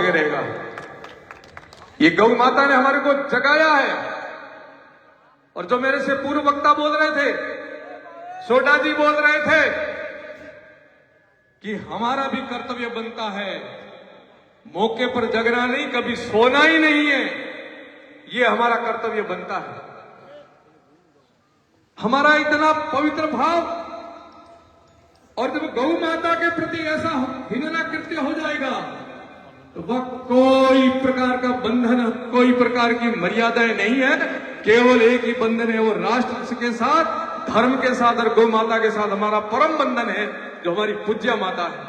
आगे रहेगा। ये गौ माता ने हमारे को जगाया है। और जो मेरे से पूर्व वक्ता बोल रहे थे, सोडा जी बोल रहे थे कि हमारा भी कर्तव्य बनता है, मौके पर जगना नहीं, कभी सोना ही नहीं है, ये हमारा कर्तव्य बनता है। हमारा इतना पवित्र भाव, और जब गौ माता के प्रति ऐसा हिंसना कृत्य हो जाएगा तो वह कोई प्रकार का बंधन, कोई प्रकार की मर्यादाएं नहीं है, केवल एक ही बंधन है, वो राष्ट्र के साथ, धर्म के साथ और गौ माता के साथ हमारा परम बंधन है, जो हमारी पूज्य माता है।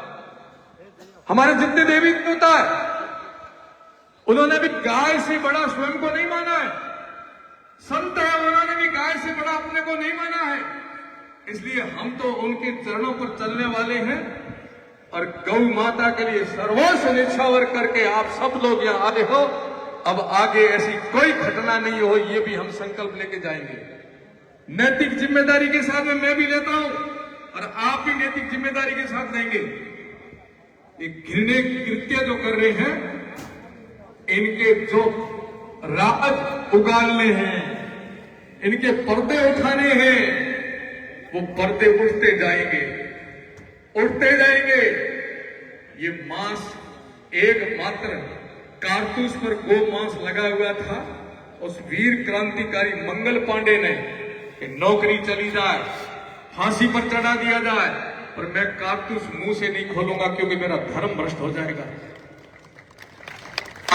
हमारे जितने देवी देवता है, उन्होंने भी गाय से बड़ा स्वयं को नहीं माना है। संत है, उन्होंने भी गाय से बड़ा अपने को नहीं माना है। इसलिए हम तो उनके चरणों पर चलने वाले हैं और गौ माता के लिए सर्वस्व निछावर करके आप सब लोग यहां आए हो। अब आगे ऐसी कोई घटना नहीं हो, ये भी हम संकल्प लेके जाएंगे। नैतिक जिम्मेदारी के साथ में मैं भी लेता हूं और आप भी नैतिक जिम्मेदारी के साथ लेंगे। ये घृण्य कृत्य जो कर रहे हैं, इनके जो राज उगालने हैं, इनके पर्दे उठाने हैं, वो पर्दे उठते जाएंगे, उठते जाएंगे। ये मांस एकमात्र कारतूस पर गो मांस लगा हुआ था। उस वीर क्रांतिकारी मंगल पांडे ने कि नौकरी चली जाए, फांसी पर चढ़ा दिया जाए, और मैं कारतूस मुंह से नहीं खोलूंगा क्योंकि मेरा धर्म भ्रष्ट हो जाएगा।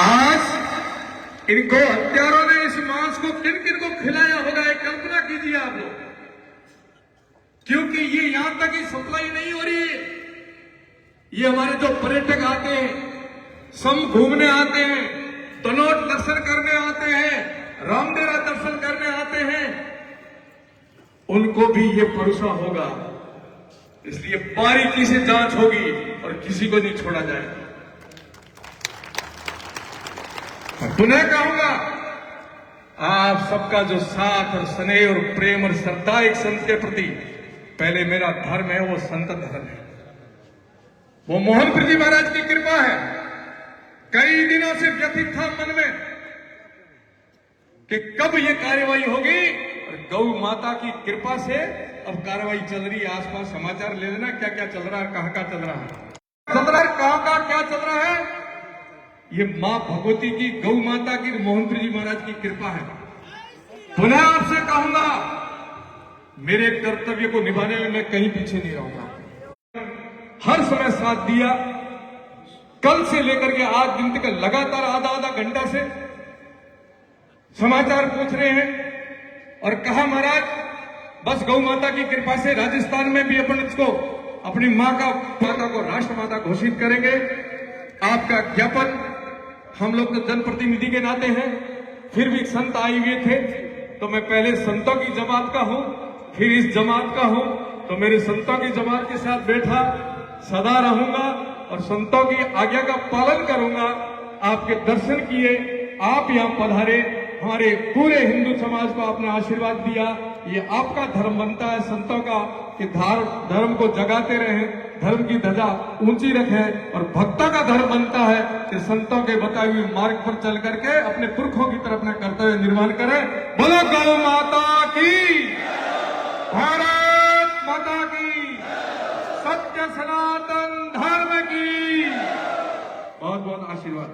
आज इनको हत्यारों ने इस मांस को किन किन को खिलाया होगा, एक कल्पना कीजिए आप लोग। क्योंकि ये यहां तक ही सप्लाई नहीं हो रही है। ये हमारे जो पर्यटक आते हैं, सम घूमने आते हैं, तनोट दर्शन करने आते हैं, रामदेवरा दर्शन करने आते हैं, उनको भी ये भरोसा होगा। इसलिए बारीकी से जांच होगी और किसी को नहीं छोड़ा जाएगा। पुनः कहूंगा, आप सबका जो साथ और स्नेह और प्रेम और श्रद्धा एक संत के प्रति, पहले मेरा धर्म है वो संत धर्म है, वो मोहनपुर जी महाराज की कृपा है। कई दिनों से व्यथित था मन में कि कब ये कार्यवाही होगी, और गौ माता की कृपा से अब कार्यवाही चल रही है। आसपास समाचार ले लेना क्या क्या चल रहा है, कहां कहां चल रहा है, कहां कहां क्या चल रहा है। ये मां भगवती की, गौ माता की, मोहनपुर जी महाराज की कृपा है। पुनः आपसे कहूंगा, मेरे कर्तव्य को निभाने में मैं कहीं पीछे नहीं रहूंगा। हर समय साथ दिया, कल से लेकर के आज दिन तक लगातार आधा आधा घंटा से समाचार पूछ रहे हैं। और कहा महाराज बस गौ माता की कृपा से राजस्थान में भी अपन इसको अपनी माता को राष्ट्रमाता घोषित करेंगे। आपका ज्ञापन, हम लोग तो जनप्रतिनिधि के नाते हैं, फिर भी संत आए हुए थे तो मैं पहले संतों की जमात का हूं, फिर इस जमात का हूं, तो मेरे संतों की जमात के साथ बैठा, सदा रहूंगा और संतों की आज्ञा का पालन करूंगा। आपके दर्शन किए, आप यहां पधारे, हमारे पूरे हिंदू समाज को आपने आशीर्वाद दिया। ये आपका धर्म बनता है संतों का कि धर्म को जगाते रहें, धर्म की ध्वजा ऊंची रखें, और भक्तों का धर्म बनता है कि संतों के बताए हुए मार्ग पर चल करके अपने पुरखों की तरफ अपना कर्तव्य निर्वहन करें। बोलो गौ माता की, भारत माता की, सत्य सनातन धर्म की बहुत बहुत आशीर्वाद।